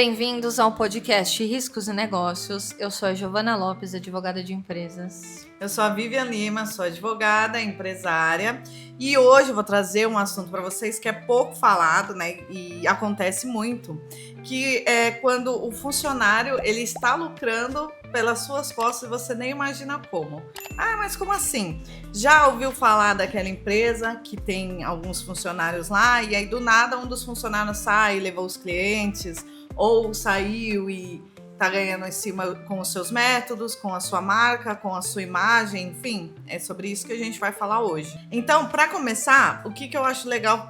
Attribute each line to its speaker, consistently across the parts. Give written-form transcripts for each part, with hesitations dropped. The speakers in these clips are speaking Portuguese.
Speaker 1: Bem-vindos ao podcast Riscos e Negócios. Eu sou a Giovana Lopes, advogada de empresas.
Speaker 2: Eu sou a Vivian Lima, sou advogada, empresária, e hoje eu vou trazer um assunto para vocês que é pouco falado, né? E acontece muito, que é quando o funcionário ele está lucrando pelas suas costas e você nem imagina como. Ah, mas como assim? Já ouviu falar daquela empresa que tem alguns funcionários lá e aí do nada um dos funcionários sai e levou os clientes, ou saiu e tá ganhando em cima com os seus métodos, com a sua marca, com a sua imagem, enfim, é sobre isso que a gente vai falar hoje. Então, para começar, o que eu acho legal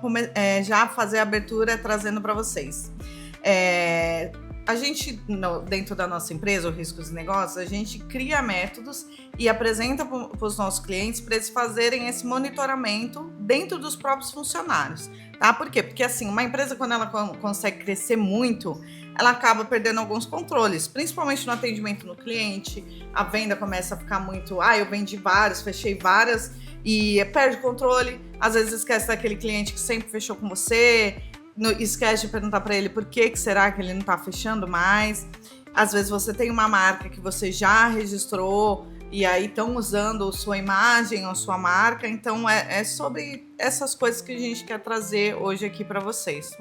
Speaker 2: já fazer a abertura trazendo para vocês. A gente, dentro da nossa empresa, o Riscos e Negócios, a gente cria métodos e apresenta para os nossos clientes para eles fazerem esse monitoramento dentro dos próprios funcionários, tá? Por quê? Porque assim, uma empresa, quando ela consegue crescer muito, ela acaba perdendo alguns controles, principalmente no atendimento no cliente. A venda começa a ficar muito, eu vendi vários, fechei várias, e perde o controle. Às vezes esquece daquele cliente que sempre fechou com você, esquece de perguntar para ele por que será que ele não está fechando mais. Às vezes você tem uma marca que você já registrou e aí estão usando a sua imagem ou sua marca. Então é sobre essas coisas que a gente quer trazer hoje aqui para vocês.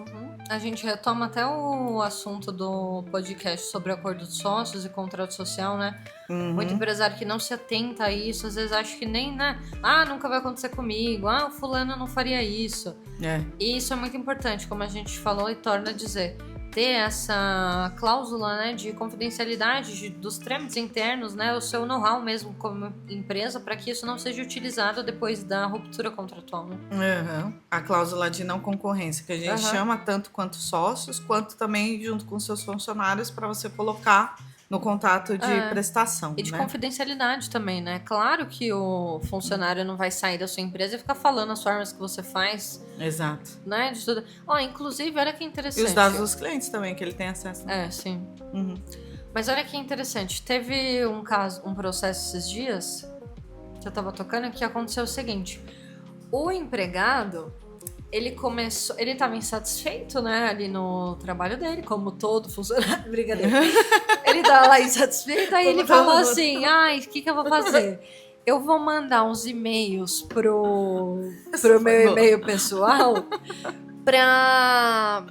Speaker 1: A gente retoma até o assunto do podcast sobre acordo de sócios e contrato social, né? Muito empresário que não se atenta a isso, às vezes acha que nem, né? Nunca vai acontecer comigo. O fulano não faria isso. E isso é muito importante, como a gente falou e torna a dizer. Ter essa cláusula, né, de confidencialidade dos trâmites internos, né, o seu know-how mesmo como empresa, para que isso não seja utilizado depois da ruptura contratual. Né?
Speaker 2: A cláusula de não concorrência, que a gente chama tanto quanto sócios, quanto também junto com seus funcionários, para você colocar no contrato de prestação.
Speaker 1: E de confidencialidade também, né? Claro que o funcionário não vai sair da sua empresa e ficar falando as formas que você faz.
Speaker 2: Exato.
Speaker 1: Né? De tudo. Inclusive, olha que interessante.
Speaker 2: E os dados dos clientes também, que ele tem acesso.
Speaker 1: Sim. Mas olha que interessante. Teve um processo esses dias, que eu tava tocando, que aconteceu o seguinte. O empregado, ele estava insatisfeito, né, ali no trabalho dele, como todo funcionário, brincadeira. Ele tava lá insatisfeito, aí ele falou assim, o que eu vou fazer? Eu vou mandar uns e-mails pro meu e-mail pessoal pra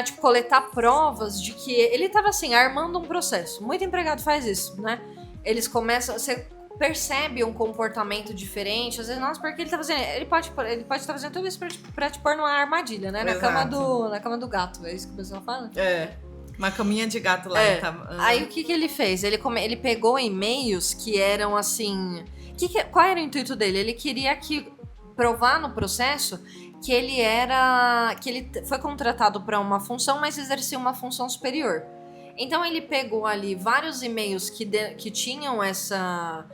Speaker 1: tipo, coletar provas de que ele tava assim, armando um processo. Muito empregado faz isso, né? Eles começam... Você percebe um comportamento diferente, às vezes, nossa, porque ele tá fazendo... Ele pode estar fazendo tudo isso pra te pôr numa armadilha, né? Na cama do gato, é isso que o pessoal fala?
Speaker 2: Uma caminha de gato lá.
Speaker 1: Aí o que ele fez? Ele pegou e-mails que eram assim... Qual era o intuito dele? Ele queria provar no processo que ele foi contratado para uma função, mas exercia uma função superior. Então ele pegou ali vários e-mails que tinham essa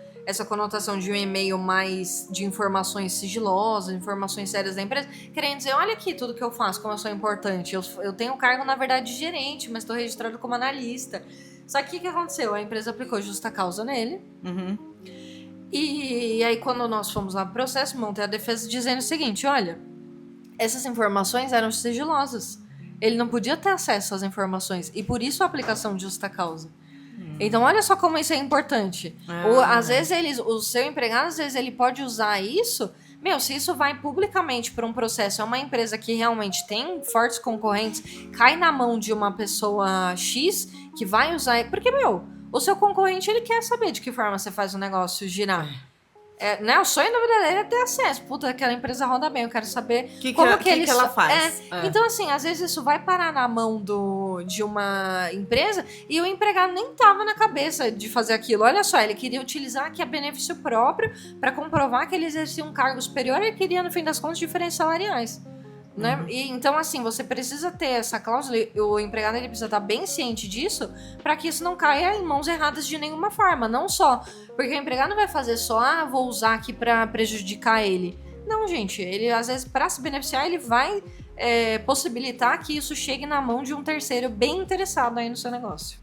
Speaker 1: conotação de um e-mail mais de informações sigilosas, informações sérias da empresa, querendo dizer, olha aqui tudo que eu faço, como eu sou importante. Eu tenho cargo, na verdade, de gerente, mas estou registrado como analista. Só que o que aconteceu? A empresa aplicou justa causa nele. E aí, quando nós fomos lá pro processo, montei a defesa dizendo o seguinte, olha, essas informações eram sigilosas. Ele não podia ter acesso às informações. E por isso a aplicação de justa causa. Então, olha só como isso é importante. Às vezes, o seu empregado, às vezes, ele pode usar isso... se isso vai publicamente para um processo, é uma empresa que realmente tem fortes concorrentes, cai na mão de uma pessoa X que vai usar... Porque, o seu concorrente, ele quer saber de que forma você faz o negócio girar. Né? O sonho da vida dele é ter acesso. Puta, aquela empresa roda bem, eu quero saber como que ela faz. Então, assim, às vezes isso vai parar na mão de uma empresa e o empregado nem tava na cabeça de fazer aquilo. Olha só, ele queria utilizar aqui a benefício próprio para comprovar que ele exercia um cargo superior e ele queria, no fim das contas, diferenças salariais. Né? E, então, assim, você precisa ter essa cláusula, o empregado ele precisa estar bem ciente disso para que isso não caia em mãos erradas de nenhuma forma, não só porque o empregado não vai fazer só, vou usar aqui para prejudicar ele. Não, gente, ele às vezes para se beneficiar ele vai possibilitar que isso chegue na mão de um terceiro bem interessado aí no seu negócio.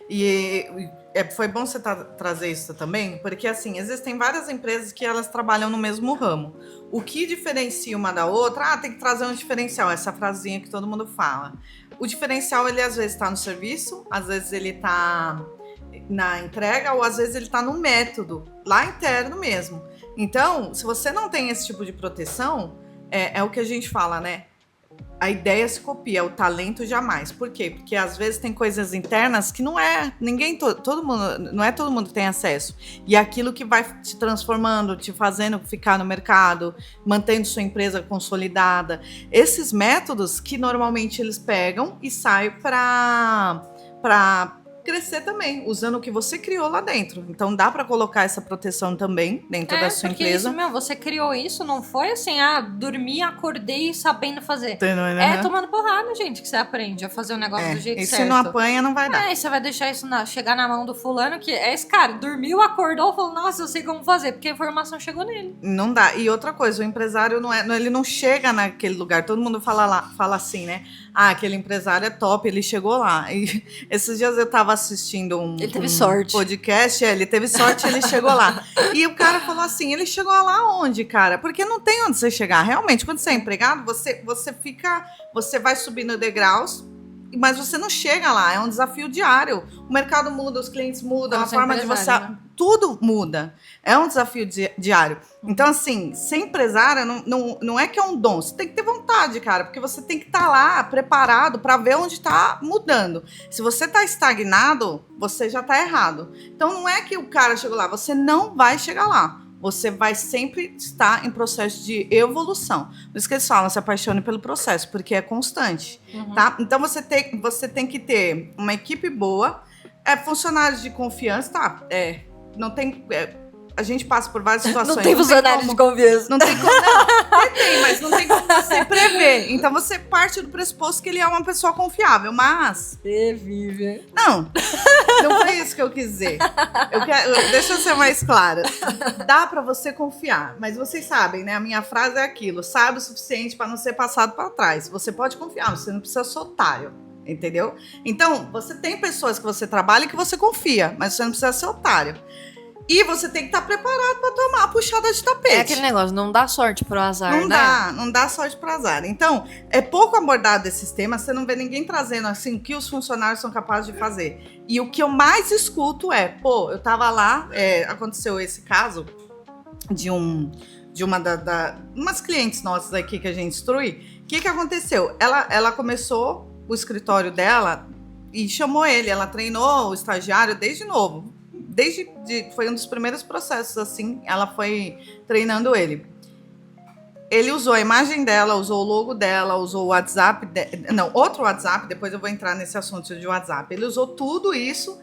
Speaker 2: E foi bom você trazer isso também, porque assim, existem várias empresas que elas trabalham no mesmo ramo. O que diferencia uma da outra? Tem que trazer um diferencial, essa frasinha que todo mundo fala. O diferencial, ele às vezes está no serviço, às vezes ele está na entrega, ou às vezes ele está no método, lá interno mesmo. Então, se você não tem esse tipo de proteção, é o que a gente fala, né? A ideia se copia, o talento jamais. Por quê? Porque às vezes tem coisas internas que não é todo mundo tem acesso. E aquilo que vai te transformando, te fazendo ficar no mercado, mantendo sua empresa consolidada. Esses métodos que normalmente eles pegam e saem para crescer também, usando o que você criou lá dentro. Então dá para colocar essa proteção também dentro da sua empresa.
Speaker 1: Isso, você criou isso, não foi assim, dormi, acordei sabendo fazer.
Speaker 2: Né?
Speaker 1: Tomando porrada, gente, que você aprende a fazer o negócio do jeito certo.
Speaker 2: E se não apanha, não vai dar.
Speaker 1: E você vai deixar isso chegar na mão do fulano, que é esse cara, dormiu, acordou, falou, nossa, eu sei como fazer, porque a informação chegou nele.
Speaker 2: Não dá. E outra coisa, o empresário ele não chega naquele lugar, todo mundo fala assim, né? Aquele empresário é top, ele chegou lá. E esses dias eu tava assistindo um podcast, ele teve sorte, ele chegou lá. E o cara falou assim, ele chegou lá onde, cara? Porque não tem onde você chegar. Realmente, quando você é empregado, você vai subindo degraus, mas você não chega lá, é um desafio diário. O mercado muda, os clientes mudam, a forma de você... Né? Tudo muda. É um desafio diário. Então, assim, ser empresária não é que é um dom. Você tem que ter vontade, cara, porque você tem que estar lá preparado para ver onde está mudando. Se você está estagnado, você já está errado. Então, não é que o cara chegou lá. Você não vai chegar lá. Você vai sempre estar em processo de evolução. Por isso que eles falam, se apaixone pelo processo, porque é constante, tá? Então, você tem que ter uma equipe boa, funcionários de confiança, tá? Não tem... a gente passa por várias situações.
Speaker 1: Não tem funcionários de confiança.
Speaker 2: Não tem como... Não, tem, mas não tem como você prever. Então, você parte do pressuposto que ele é uma pessoa confiável, mas...
Speaker 1: Vive.
Speaker 2: Não foi isso que eu quis dizer. Deixa eu ser mais clara. Dá pra você confiar, mas vocês sabem, né? A minha frase é aquilo, sabe o suficiente para não ser passado para trás. Você pode confiar, você não precisa ser otário. Entendeu? Então, você tem pessoas que você trabalha e que você confia, mas você não precisa ser otário. E você tem que estar preparado para tomar a puxada de tapete.
Speaker 1: É aquele negócio, não dá sorte pro azar,
Speaker 2: Não dá sorte pro azar. Então, é pouco abordado esse tema, você não vê ninguém trazendo assim o que os funcionários são capazes de fazer. E o que eu mais escuto eu tava lá, aconteceu esse caso de umas clientes nossas aqui que a gente instrui. O que aconteceu? Ela começou o escritório dela e chamou ele. Ela treinou o estagiário desde novo. Foi um dos primeiros processos, assim, ela foi treinando ele. Ele usou a imagem dela, usou o logo dela, usou o WhatsApp, outro WhatsApp, depois eu vou entrar nesse assunto de WhatsApp. Ele usou tudo isso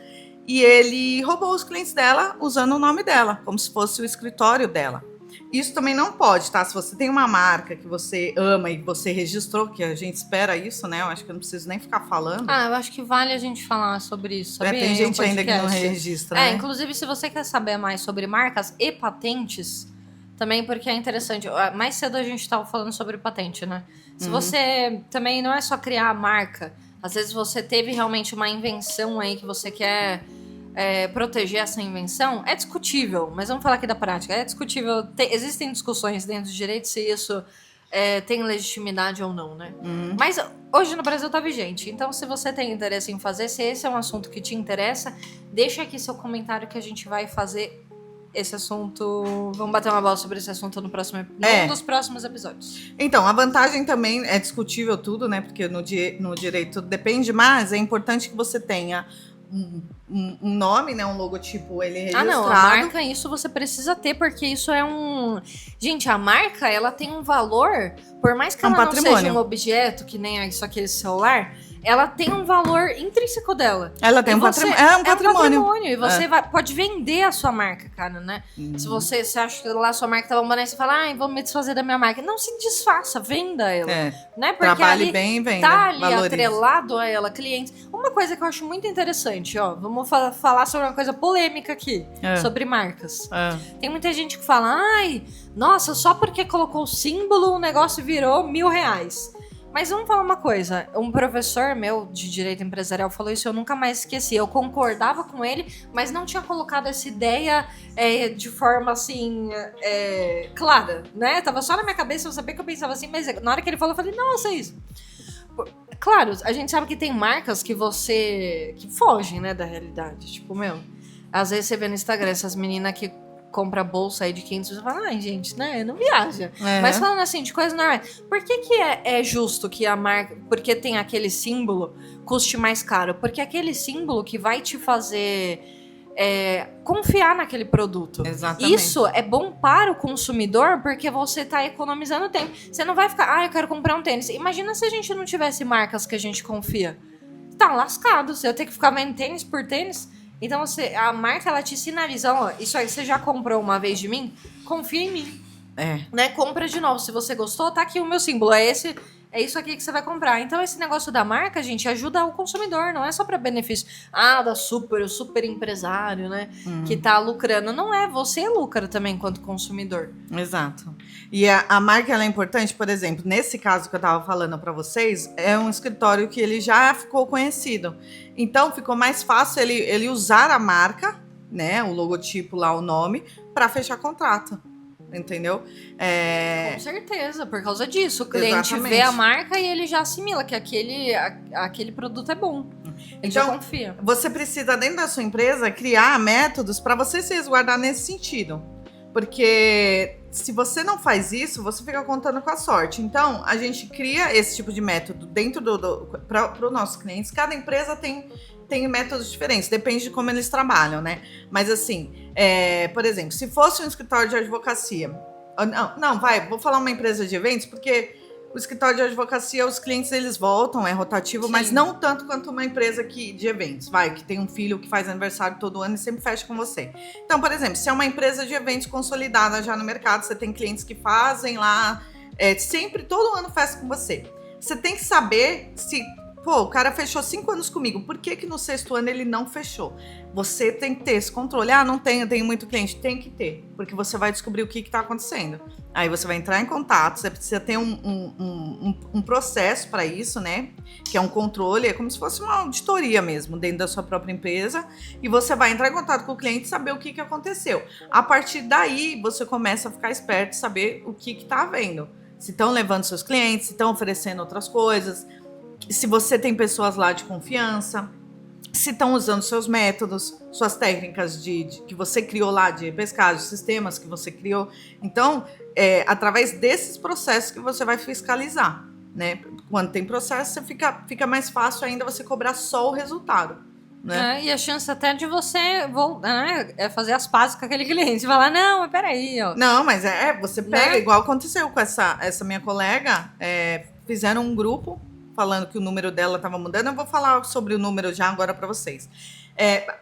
Speaker 2: e ele roubou os clientes dela usando o nome dela, como se fosse o escritório dela. Isso também não pode, tá? Se você tem uma marca que você ama e que você registrou, que a gente espera isso, né? Eu acho que eu não preciso nem ficar falando.
Speaker 1: Eu acho que vale a gente falar sobre isso, sabia?
Speaker 2: Tem gente ainda que não registra, né?
Speaker 1: Inclusive, se você quer saber mais sobre marcas e patentes, também porque é interessante. Mais cedo a gente estava falando sobre patente, né? Se você também não é só criar a marca, às vezes você teve realmente uma invenção aí que você quer... proteger essa invenção, é discutível, mas vamos falar aqui da prática, é discutível, existem discussões dentro do direito se isso tem legitimidade ou não, né? Mas hoje no Brasil tá vigente, então se você tem interesse em fazer, se esse é um assunto que te interessa, deixa aqui seu comentário que a gente vai fazer esse assunto, vamos bater uma bola sobre esse assunto num dos próximos episódios.
Speaker 2: Então, a vantagem também é discutível tudo, né? Porque no direito depende, mas é importante que você tenha um nome, né? Um logotipo, ele é registrado.
Speaker 1: Não, a marca, isso você precisa ter, porque isso é um... Gente, a marca, ela tem um valor, por mais que ela não seja um objeto, que nem isso aqui, esse celular, ela tem um valor intrínseco dela.
Speaker 2: Ela tem um patrimônio. É um patrimônio.
Speaker 1: E você pode vender a sua marca, cara, né? Se você acha que lá a sua marca tá bombando, aí você fala, vou me desfazer da minha marca. Não se desfaça, venda ela. Né? Porque
Speaker 2: trabalhe bem e venda.
Speaker 1: Tá ali atrelado a ela, clientes. Uma coisa que eu acho muito interessante, vamos falar sobre uma coisa polêmica aqui, sobre marcas. Tem muita gente que fala, nossa, só porque colocou o símbolo, o negócio virou R$1.000. Mas vamos falar uma coisa. Um professor meu de direito empresarial falou isso, eu nunca mais esqueci. Eu concordava com ele, mas não tinha colocado essa ideia de forma assim, clara, né? Tava só na minha cabeça, eu sabia que eu pensava assim, mas na hora que ele falou, eu falei, nossa, é isso. Claro, a gente sabe que tem marcas que fogem, né, da realidade. Tipo, meu, às vezes você vê no Instagram essas meninas que compra bolsa aí de 500, você fala, ai, gente, né, não viaja. Mas falando assim, de coisas normais, por que é justo que a marca, porque tem aquele símbolo, custe mais caro? Porque é aquele símbolo que vai te fazer confiar naquele produto.
Speaker 2: Exatamente.
Speaker 1: Isso é bom para o consumidor, porque você tá economizando tempo. Você não vai ficar, eu quero comprar um tênis. Imagina se a gente não tivesse marcas que a gente confia. Tá lascado, você vai ter que ficar vendo tênis por tênis. Então, a marca, ela te sinaliza, ó, isso aí você já comprou uma vez de mim? Confia em mim. Né? Compra de novo. Se você gostou, tá aqui o meu símbolo. É isso aqui que você vai comprar. Então, esse negócio da marca, gente, ajuda o consumidor. Não é só para benefício. O super empresário, né? Que tá lucrando. Não é. Você lucra também enquanto consumidor.
Speaker 2: Exato. E a marca, ela é importante, por exemplo, nesse caso que eu tava falando para vocês, é um escritório que ele já ficou conhecido. Então, ficou mais fácil ele usar a marca, né? O logotipo lá, o nome, para fechar contrato. Entendeu?
Speaker 1: Com certeza, por causa disso. O cliente vê a marca e ele já assimila que aquele produto é bom. Ele já confia.
Speaker 2: Você precisa, dentro da sua empresa, criar métodos para você se resguardar nesse sentido. Porque se você não faz isso, você fica contando com a sorte. Então, a gente cria esse tipo de método dentro para os nossos clientes. Cada empresa tem métodos diferentes, depende de como eles trabalham, né? Mas assim, por exemplo, se fosse um escritório de advocacia, vou falar uma empresa de eventos, porque o escritório de advocacia, os clientes eles voltam, é rotativo, mas não tanto quanto uma empresa de eventos, que tem um filho que faz aniversário todo ano e sempre fecha com você. Então, por exemplo, se é uma empresa de eventos consolidada já no mercado, você tem clientes que fazem lá, sempre, todo ano festa com você. Você tem que saber se... o cara fechou 5 anos comigo. Por que no 6º ano ele não fechou? Você tem que ter esse controle. Não tenho muito cliente. Tem que ter, porque você vai descobrir o que está acontecendo. Aí você vai entrar em contato, você precisa ter um processo para isso, né? Que é um controle, é como se fosse uma auditoria mesmo, dentro da sua própria empresa. E você vai entrar em contato com o cliente e saber o que aconteceu. A partir daí, você começa a ficar esperto e saber o que está havendo. Se estão levando seus clientes, se estão oferecendo outras coisas... Se você tem pessoas lá de confiança, se estão usando seus métodos, suas técnicas que você criou lá de pescagem, sistemas que você criou. Então, através desses processos que você vai fiscalizar, né? Quando tem processo, fica mais fácil ainda você cobrar só o resultado. Né?
Speaker 1: E a chance até de você fazer as pazes com aquele cliente. Falar, não, mas peraí, ó.
Speaker 2: Não, mas você pega, igual aconteceu com essa minha colega, fizeram um grupo falando que o número dela estava mudando. Eu vou falar sobre o número já agora para vocês.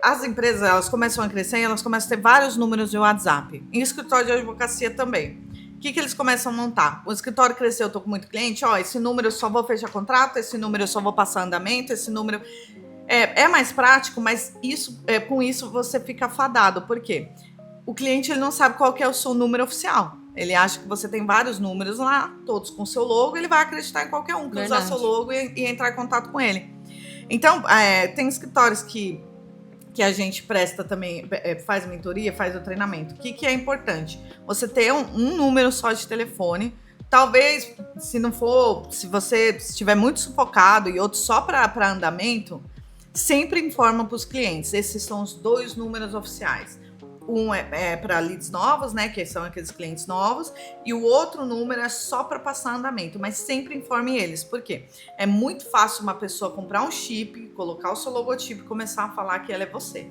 Speaker 2: As empresas, elas começam a crescer e elas começam a ter vários números de WhatsApp. Em escritório de advocacia também. O que eles começam a montar? O escritório cresceu, eu estou com muito cliente, esse número eu só vou fechar contrato, esse número eu só vou passar andamento, esse número... É mais prático, mas com isso você fica fadado. Por quê? O cliente ele não sabe qual que é o seu número oficial. Ele acha que você tem vários números lá, todos com seu logo, ele vai acreditar em qualquer um que usar seu logo e entrar em contato com ele. Então, tem escritórios que a gente presta também, faz mentoria, faz o treinamento. O que é importante? Você ter um número só de telefone. Talvez, se você estiver muito sufocado e outro só para andamento, sempre informa para os clientes. Esses são os 2 números oficiais. Um é para leads novos, né, que são aqueles clientes novos, e o outro número é só para passar andamento, mas sempre informe eles. Por quê? É muito fácil uma pessoa comprar um chip, colocar o seu logotipo e começar a falar que ela é você.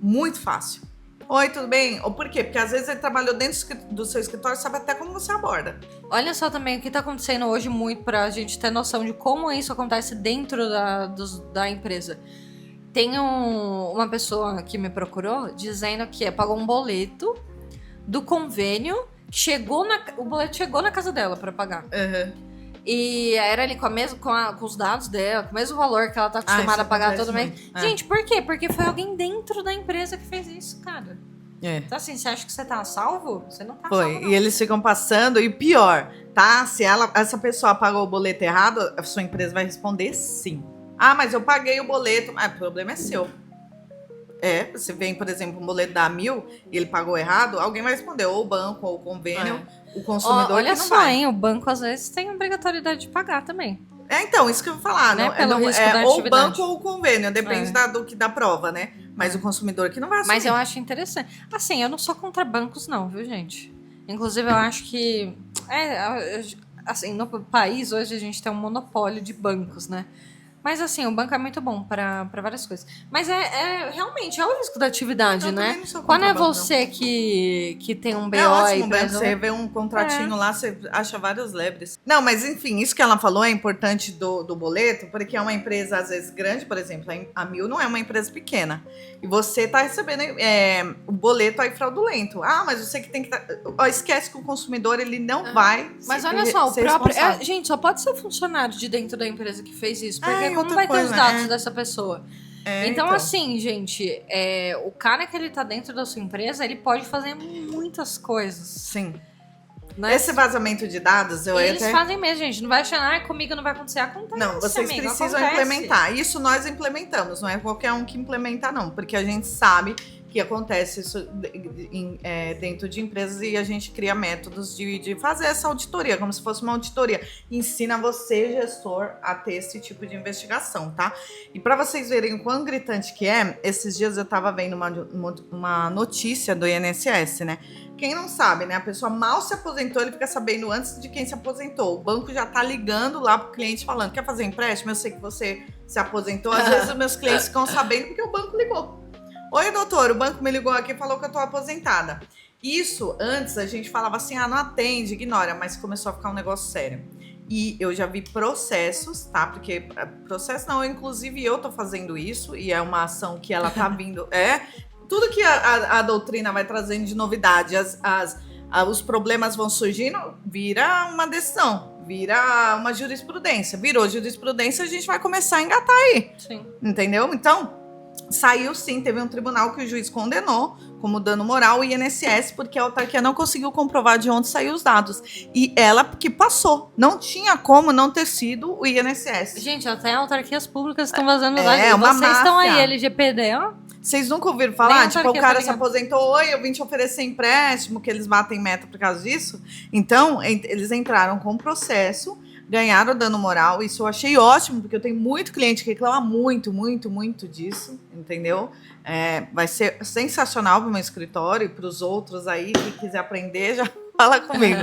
Speaker 2: Muito fácil. Oi, tudo bem? Ou por quê? Porque às vezes ele trabalhou dentro do seu escritório e sabe até como você aborda.
Speaker 1: Olha só também o que está acontecendo hoje muito para a gente ter noção de como isso acontece dentro da empresa. Tem uma pessoa que me procurou dizendo que pagou um boleto do convênio, o boleto chegou na casa dela para pagar.
Speaker 2: Uhum.
Speaker 1: E era ali com os dados dela, com o mesmo valor que ela tá acostumada a pagar todo mês. Gente, por quê? Porque foi alguém dentro da empresa que fez isso, cara. Então, assim, você acha que você tá a salvo? Você não tá a
Speaker 2: Foi.
Speaker 1: salvo, não.
Speaker 2: E eles ficam passando, e pior, tá? Se essa pessoa pagou o boleto errado, a sua empresa vai responder sim. Ah, mas eu paguei o boleto. Ah, o problema é seu. Você vem, por exemplo, um boleto da 1.000 e ele pagou errado, alguém vai responder, ou o banco, ou o convênio, o consumidor
Speaker 1: Olha
Speaker 2: que não
Speaker 1: só,
Speaker 2: vai.
Speaker 1: hein? O banco, às vezes, tem obrigatoriedade de pagar também.
Speaker 2: Então, isso que eu vou falar.
Speaker 1: Né?
Speaker 2: Não,
Speaker 1: Pelo risco da
Speaker 2: ou o
Speaker 1: atividade.
Speaker 2: banco ou o convênio, depende da prova, né? Mas o consumidor que não vai assumir.
Speaker 1: Mas eu acho interessante. Assim, eu não sou contra bancos, não, viu, gente? Inclusive, eu acho que... assim, no país, hoje, a gente tem um monopólio de bancos, né? Mas, assim, o banco é muito bom para várias coisas. Mas realmente é o risco da atividade,
Speaker 2: Eu
Speaker 1: né?
Speaker 2: também não sou
Speaker 1: Quando
Speaker 2: contra
Speaker 1: é
Speaker 2: banco,
Speaker 1: você que tem um BO
Speaker 2: É ótimo,
Speaker 1: aí
Speaker 2: banco.
Speaker 1: pra
Speaker 2: Você
Speaker 1: resolver.
Speaker 2: vê um contratinho lá, você acha vários lebres. Não, mas enfim, isso que ela falou é importante do boleto, porque é uma empresa, às vezes, grande, por exemplo, a 1.000 não é uma empresa pequena. E você tá recebendo o boleto aí fraudulento. Ah, mas você que tem que... esquece que o consumidor, ele não vai
Speaker 1: Mas olha só, o próprio...
Speaker 2: responsável.
Speaker 1: gente, só pode ser funcionário de dentro da empresa que fez isso. Porque como
Speaker 2: outra
Speaker 1: vai ter
Speaker 2: coisa,
Speaker 1: os dados dessa pessoa?
Speaker 2: Então,
Speaker 1: Assim, gente, o cara que ele tá dentro da sua empresa, ele pode fazer muitas coisas.
Speaker 2: Sim.
Speaker 1: Né?
Speaker 2: Esse vazamento de dados,
Speaker 1: eles fazem mesmo, gente. Não vai achar, comigo não vai acontecer. Acontece,
Speaker 2: não, vocês precisam implementar. Isso nós implementamos, não é qualquer um que implementa, não. Porque a gente sabe que acontece isso dentro de empresas e a gente cria métodos de fazer essa auditoria, como se fosse uma auditoria. Ensina você, gestor, a ter esse tipo de investigação, tá? E para vocês verem o quão gritante que é, esses dias eu tava vendo uma notícia do INSS, né? Quem não sabe, né? A pessoa mal se aposentou, ele fica sabendo antes de quem se aposentou. O banco já tá ligando lá pro cliente falando, quer fazer empréstimo? Eu sei que você se aposentou. Às vezes os meus clientes ficam sabendo porque o banco ligou. Oi, doutor, o banco me ligou aqui e falou que eu tô aposentada. Isso, antes, a gente falava assim, não atende, ignora, mas começou a ficar um negócio sério. E eu já vi processos, tá? Porque processo não, inclusive eu tô fazendo isso, e é uma ação que ela tá vindo... Tudo que a doutrina vai trazendo de novidade, os problemas vão surgindo, vira uma decisão, vira uma jurisprudência. Virou jurisprudência, a gente vai começar a engatar aí.
Speaker 1: Sim.
Speaker 2: Entendeu? Então... Saiu sim, teve um tribunal que o juiz condenou como dano moral o INSS, porque a autarquia não conseguiu comprovar de onde saíram os dados. E ela que passou. Não tinha como não ter sido o INSS.
Speaker 1: Gente, até autarquias públicas estão vazando dados.
Speaker 2: Uma
Speaker 1: Vocês estão aí, LGPD, ó.
Speaker 2: Vocês nunca ouviram falar? Tipo, o cara se aposentou, oi, eu vim te oferecer empréstimo, que eles batem meta por causa disso. Então, eles entraram com processo, ganharam dano moral. Isso eu achei ótimo, porque eu tenho muito cliente que reclama muito disso, entendeu? Vai ser sensacional para o meu escritório e para os outros aí, que quiser aprender, já fala comigo.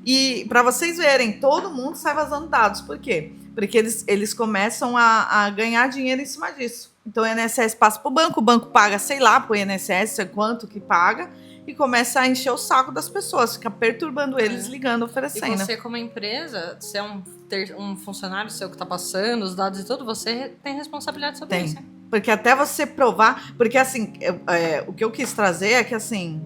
Speaker 2: E para vocês verem, todo mundo sai vazando dados. Por quê? Porque eles começam a ganhar dinheiro em cima disso. Então o INSS passa para o banco paga, sei lá, para o INSS quanto que paga, e começa a encher o saco das pessoas, fica perturbando eles, ligando, oferecendo.
Speaker 1: E você, como empresa, se é um funcionário seu que está passando os dados e tudo, você tem responsabilidade sobre isso.
Speaker 2: Porque até você provar... Porque, assim, o que eu quis trazer é que, assim...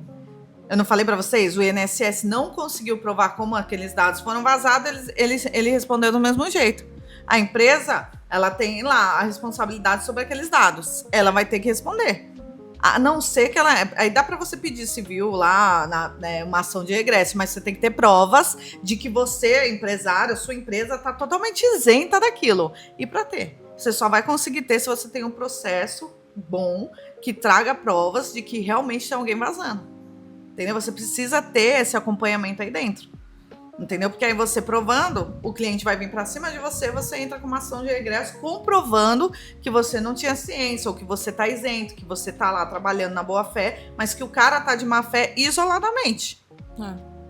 Speaker 2: Eu não falei para vocês? O INSS não conseguiu provar como aqueles dados foram vazados, ele respondeu do mesmo jeito. A empresa, ela tem lá a responsabilidade sobre aqueles dados. Ela vai ter que responder. A não ser que ela... Aí dá para você pedir civil lá, uma ação de regresso, mas você tem que ter provas de que você, empresário, sua empresa, está totalmente isenta daquilo. E para ter, você só vai conseguir ter se você tem um processo bom que traga provas de que realmente tem alguém vazando. Entendeu? Você precisa ter esse acompanhamento aí dentro. Entendeu? Porque aí você provando, o cliente vai vir para cima de você, você entra com uma ação de regresso comprovando que você não tinha ciência, ou que você tá isento, que você tá lá trabalhando na boa fé, mas que o cara tá de má fé isoladamente.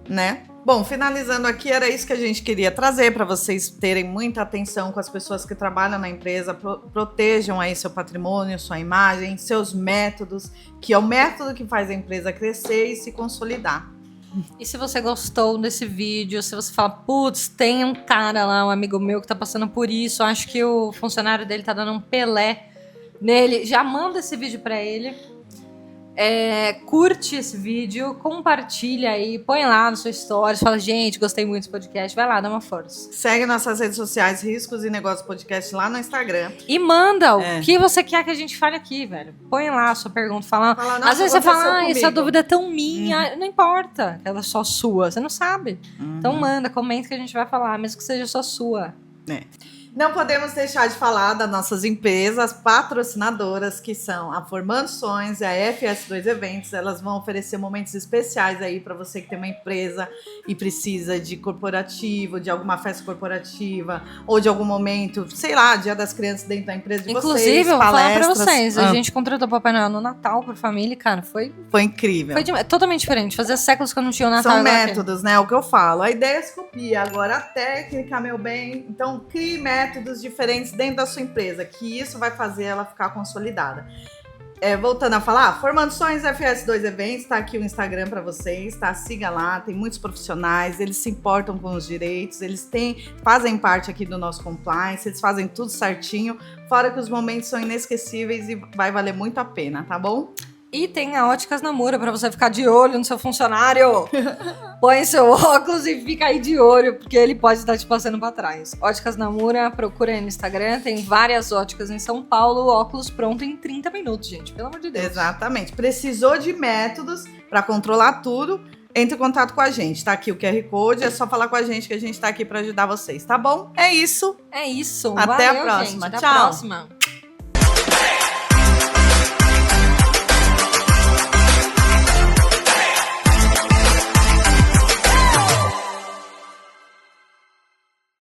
Speaker 2: Né? Bom, finalizando aqui, era isso que a gente queria trazer para vocês terem muita atenção com as pessoas que trabalham na empresa, protejam aí seu patrimônio, sua imagem, seus métodos, que é o método que faz a empresa crescer e se consolidar.
Speaker 1: E se você gostou desse vídeo, se você fala, putz, tem um cara lá, um amigo meu que tá passando por isso, acho que o funcionário dele tá dando um Pelé nele, já manda esse vídeo pra ele. curte esse vídeo, compartilha aí, põe lá no seu stories, fala, gente, gostei muito desse podcast, vai lá, dá uma força.
Speaker 2: Segue nossas redes sociais, Riscos e Negócios Podcast, lá no Instagram.
Speaker 1: E manda o que você quer que a gente fale aqui, velho. Põe lá a sua pergunta, fala. Às vezes você fala, essa dúvida é tão minha, não importa, ela é só sua, você não sabe. Então manda, comenta que a gente vai falar, mesmo que seja só sua.
Speaker 2: Não podemos deixar de falar das nossas empresas patrocinadoras, que são a Formando Sonhos e a FS2 Eventos. Elas vão oferecer momentos especiais aí para você que tem uma empresa e precisa de corporativo, de alguma festa corporativa, ou de algum momento, sei lá, Dia das Crianças dentro da empresa de
Speaker 1: Inclusive,
Speaker 2: vocês,
Speaker 1: eu vou falar pra
Speaker 2: palestras.
Speaker 1: vocês, a gente contratou o Papai Noel no Natal pra família, cara, foi
Speaker 2: incrível.
Speaker 1: totalmente diferente. Fazia séculos que eu não tinha o Natal.
Speaker 2: São métodos, né? O que eu falo. A ideia se copia. Agora a técnica, meu bem. Então, crie métodos diferentes dentro da sua empresa, que isso vai fazer ela ficar consolidada. Voltando a falar, Formando Sonhos FS2 Eventos, tá aqui o Instagram para vocês, tá? Siga lá, tem muitos profissionais, eles se importam com os direitos, eles fazem parte aqui do nosso compliance, eles fazem tudo certinho, fora que os momentos são inesquecíveis e vai valer muito a pena, tá bom?
Speaker 1: E tem a Óticas Namura pra você ficar de olho no seu funcionário. Põe seu óculos e fica aí de olho, porque ele pode estar te passando pra trás. Óticas Namura, procura aí no Instagram. Tem várias óticas em São Paulo. Óculos pronto em 30 minutos, gente. Pelo amor de Deus.
Speaker 2: Exatamente. Precisou de métodos pra controlar tudo? Entre em contato com a gente. Tá aqui o QR Code. É só falar com a gente que a gente tá aqui pra ajudar vocês, tá bom? É isso.
Speaker 1: É isso.
Speaker 2: Até
Speaker 1: Valeu,
Speaker 2: a próxima.
Speaker 1: Gente. Até
Speaker 2: Tchau.
Speaker 1: a próxima.